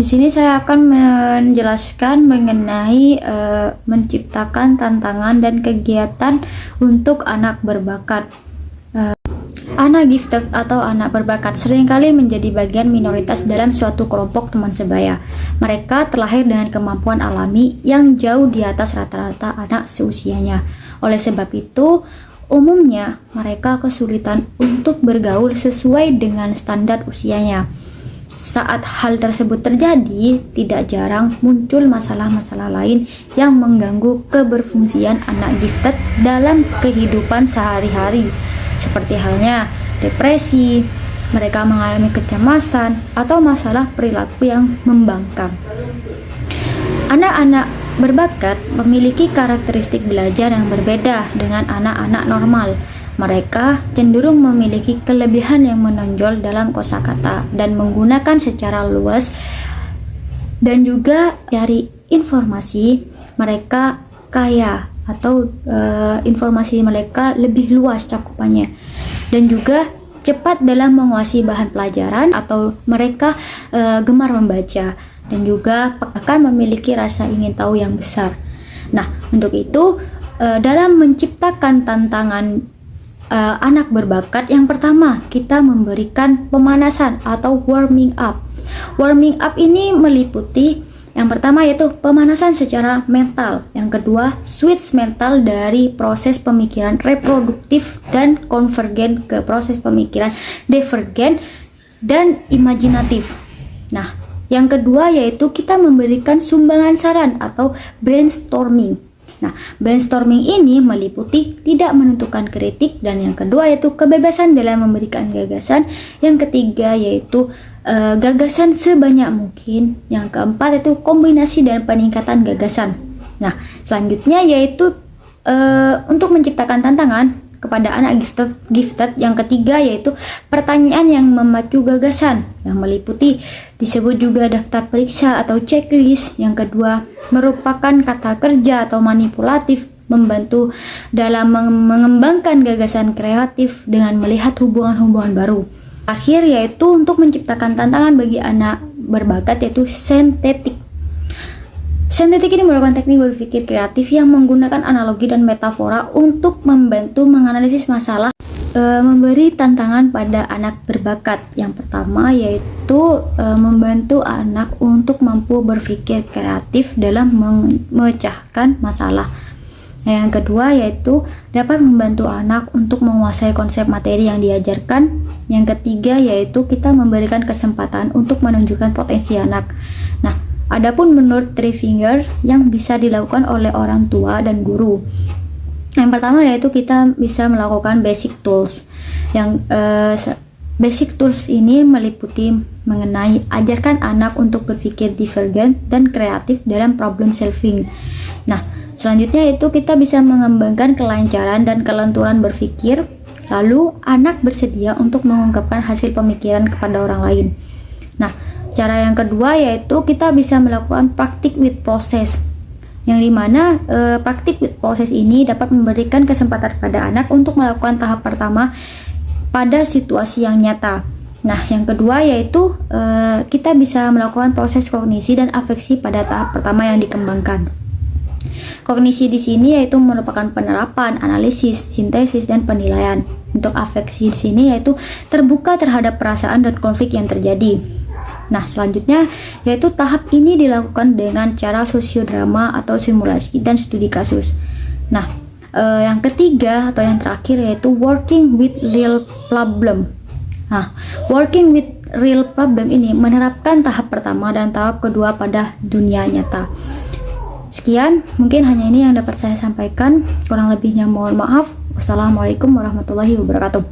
Di sini saya akan menjelaskan mengenai menciptakan tantangan dan kegiatan untuk anak berbakat. Anak gifted atau anak berbakat seringkali menjadi bagian minoritas dalam suatu kelompok teman sebaya. Mereka terlahir dengan kemampuan alami yang jauh di atas rata-rata anak seusianya. Oleh sebab itu, umumnya mereka kesulitan untuk bergaul sesuai dengan standar usianya. Saat hal tersebut terjadi, tidak jarang muncul masalah-masalah lain yang mengganggu keberfungsian anak gifted dalam kehidupan sehari-hari. Seperti halnya depresi, mereka mengalami kecemasan, atau masalah perilaku yang membangkang. Anak-anak berbakat memiliki karakteristik belajar yang berbeda dengan anak-anak normal. Mereka cenderung memiliki kelebihan yang menonjol dalam kosakata dan menggunakan secara luas, dan juga cari informasi mereka kaya atau informasi mereka lebih luas cakupannya, dan juga cepat dalam menguasai bahan pelajaran atau mereka gemar membaca, dan juga akan memiliki rasa ingin tahu yang besar. Nah, untuk itu dalam menciptakan tantangan anak berbakat, yang pertama kita memberikan pemanasan atau warming up. Warming up ini meliputi yang pertama yaitu pemanasan secara mental, yang kedua switch mental dari proses pemikiran reproduktif dan konvergen ke proses pemikiran divergen dan imajinatif. Nah, yang kedua yaitu kita memberikan sumbangan saran atau brainstorming. Nah, brainstorming ini meliputi tidak menentukan kritik, dan yang kedua yaitu kebebasan dalam memberikan gagasan, yang ketiga yaitu gagasan sebanyak mungkin, yang keempat itu kombinasi dan peningkatan gagasan. Nah, selanjutnya yaitu untuk menciptakan tantangan kepada anak gifted, yang ketiga yaitu pertanyaan yang memacu gagasan, yang meliputi disebut juga daftar periksa atau checklist. Yang kedua merupakan kata kerja atau manipulatif, membantu dalam mengembangkan gagasan kreatif dengan melihat hubungan-hubungan baru. Akhir yaitu untuk menciptakan tantangan bagi anak berbakat yaitu sintetik. Sintetik ini merupakan teknik berpikir kreatif yang menggunakan analogi dan metafora untuk membantu menganalisis masalah, memberi tantangan pada anak berbakat. Yang pertama yaitu membantu anak untuk mampu berpikir kreatif dalam memecahkan masalah. Yang kedua yaitu dapat membantu anak untuk menguasai konsep materi yang diajarkan. Yang ketiga yaitu kita memberikan kesempatan untuk menunjukkan potensi anak. Nah, adapun menurut Three Finger yang bisa dilakukan oleh orang tua dan guru. Yang pertama yaitu kita bisa melakukan basic tools. Yang basic tools ini meliputi mengenai ajarkan anak untuk berpikir divergen dan kreatif dalam problem solving. Nah, selanjutnya itu kita bisa mengembangkan kelancaran dan kelenturan berpikir, lalu anak bersedia untuk mengungkapkan hasil pemikiran kepada orang lain. Nah, cara yang kedua yaitu kita bisa melakukan praktik with process, yang dimana praktik with process ini dapat memberikan kesempatan pada anak untuk melakukan tahap pertama pada situasi yang nyata. Nah, yang kedua yaitu kita bisa melakukan proses kognisi dan afeksi pada tahap pertama yang dikembangkan. Kognisi di sini yaitu merupakan penerapan, analisis, sintesis, dan penilaian. Untuk afeksi di sini yaitu terbuka terhadap perasaan dan konflik yang terjadi. Nah, selanjutnya yaitu tahap ini dilakukan dengan cara sosiodrama atau simulasi dan studi kasus. Nah, yang ketiga atau yang terakhir yaitu working with real problem. Nah, working with real problem ini menerapkan tahap pertama dan tahap kedua pada dunia nyata. Sekian, mungkin hanya ini yang dapat saya sampaikan. Kurang lebihnya mohon maaf. Wassalamualaikum warahmatullahi wabarakatuh.